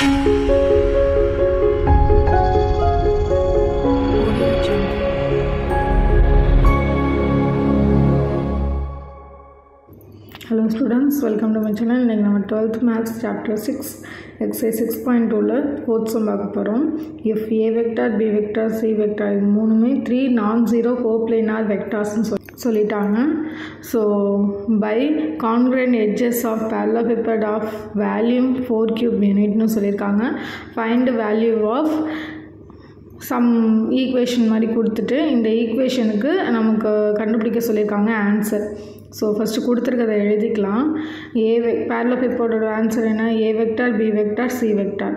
Hello students, welcome to my channel. Like நம்ம 12th maths chapter 6 exercise 6.2 ல fourth sum பார்க்க போறோம். If a vector, b vector, c vector இது மூணுமே 3 non-zero coplanar vectors னு சொல்லிட்டாங்க. So by congruent edges of parallelepiped of volume 4 cube unit னு சொல்லிருக்காங்க. Find value of some equation மாதிரி கொடுத்துட்டு இந்த ஈக்குவேஷனுக்கு நமக்கு கண்டுபிடிக்க சொல்லியிருக்காங்க ஆன்சர். ஸோ ஃபஸ்ட்டு கொடுத்துருக்கதை எழுதிக்கலாம். parallelepiped ஆன்சர் என்ன? a vector, b vector, c vector.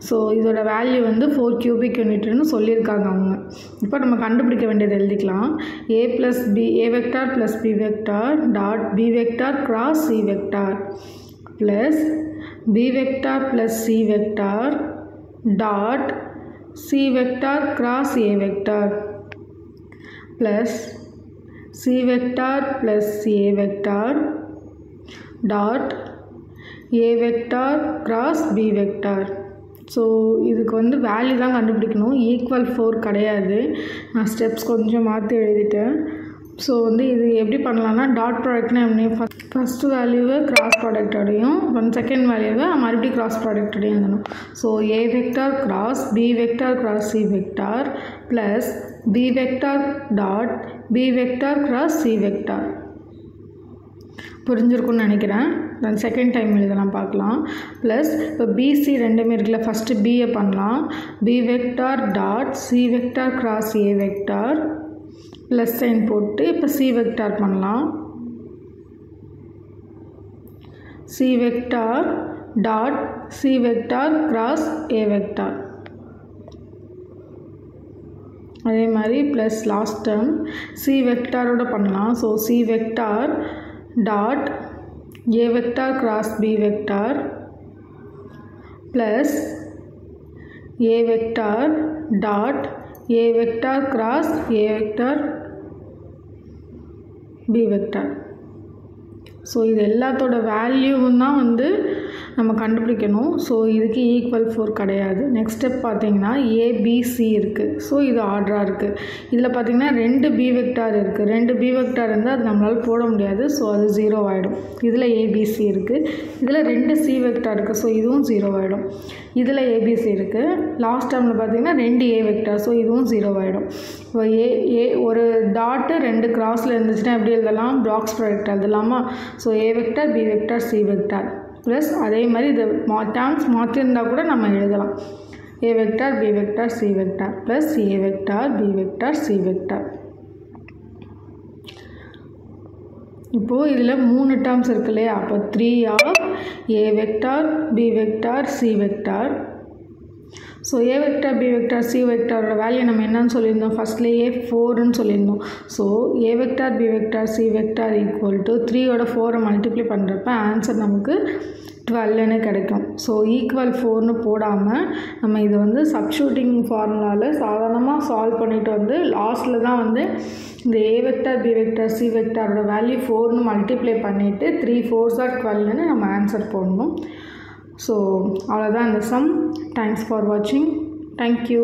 So இதோட வேல்யூ வந்து 4 cubic unitன்னு சொல்லியிருக்காங்க அவங்க. இப்போ நம்ம கண்டுபிடிக்க வேண்டியது எழுதிக்கலாம். a vector plus b vector dot b vector cross c vector plus b vector plus c vector dot c vector cross a vector plus c vector plus a vector dot a vector cross b vector. So இதுக்கு வந்து value தான் கண்டுபிடிக்கணும், equal 4 கிடையாது. நான் steps கொஞ்சம் மாற்றி எழுதிட்டேன். So வந்து இது எப்படி பண்ணலான்னா டாட் ப்ராடக்ட்னா எப்படி, ஃபஸ்ட்டு வேல்யூவை கிராஸ் ப்ராடக்டோடையும் செகண்ட் வேல்யூவை மறுபடியும் கிராஸ் ப்ராடக்டோடையும் எழுதணும். So A vector cross B vector cross C vector plus B vector dot B vector cross C vector. புரிஞ்சிருக்குன்னு நினைக்கிறேன். நான் செகண்ட் டைம் எழுதலாம் பார்க்கலாம். ப்ளஸ் இப்போ பிசி ரெண்டுமே இருக்குல்ல, ஃபஸ்ட்டு பியை பண்ணலாம். B vector dot C vector cross A vector plus sign போட்டு இப்போ சி வெக்டார் பண்ணலாம். C vector dot C vector cross A vector. அதே மாதிரி ப்ளஸ் லாஸ்ட் டேர்ம் சி வெக்டாரோட பண்ணலாம். So C vector dot A vector cross B vector plus A vector dot a vector cross a vector b vector. ஸோ இது எல்லாத்தோட வேல்யூவும் தான் வந்து நம்ம கண்டுபிடிக்கணும். ஸோ இதுக்கு ஈக்குவல் 4 கிடையாது. நெக்ஸ்ட் ஸ்டெப் பார்த்தீங்கன்னா ஏபிசி இருக்குது. ஸோ இது ஆர்டராக இருக்குது. இதில் பார்த்தீங்கன்னா 2 பி வெக்டார் இருக்குது. 2 பி வெக்டார் இருந்தால் அது நம்மளால் போட முடியாது. ஸோ அது 0 ஆகிடும். இதில் ஏபிசி இருக்குது. இதில் 2 சி வெக்டார் இருக்குது. ஸோ இதுவும் 0 ஆகிடும். இதில் ஏபிசி இருக்குது. லாஸ்ட் டைமில் பார்த்தீங்கன்னா 2 ஏ வெக்டார். ஸோ இதுவும் 0 ஆகிடும். இப்போ ஒரு டாட்டு 2 கிராஸில் இருந்துச்சுன்னா எப்படி எழுதலாம்? பாக்ஸ் ப்ராடக்ட் எழுதலாமா? So A vector B vector C vector plus அதே மாதிரி இது டேர்ம்ஸ் மாற்றிருந்தால் கூட நம்ம எழுதலாம். A vector B vector C vector plus A vector B vector C vector. இப்போது இதில் 3 டேர்ம்ஸ் இருக்கு இல்லையா? அப்போ 3 of A vector B vector C vector. So A vector B vector C வெக்டாரோட வேல்யூ நம்ம என்னன்னு சொல்லியிருந்தோம்? ஃபஸ்ட்லேயே 4ன்னு சொல்லியிருந்தோம். So A vector B vector C vector equal to 3யோட 4 மல்டிப்ளை பண்ணுறப்ப ஆன்சர் நமக்கு 12ன்னு கிடைக்கும். ஸோ ஈக்குவல் 4ன்னு போடாமல் நம்ம இது வந்து சப்ஸ்டியூட்டிங் ஃபார்முலாவில் சாதாரணமாக சால்வ் பண்ணிவிட்டு வந்து லாஸ்ட்டில் தான் வந்து இந்த A vector B vector C வெக்டாரோட வேல்யூ 4ன்னு மல்டிப்ளை பண்ணிவிட்டு 3 4s are 12ன்னு நம்ம ஆன்சர் போடணும். ஸோ அவ்வளோதான் இந்த சம். தேங்க்ஸ் ஃபார் வாட்சிங். தேங்க்யூ.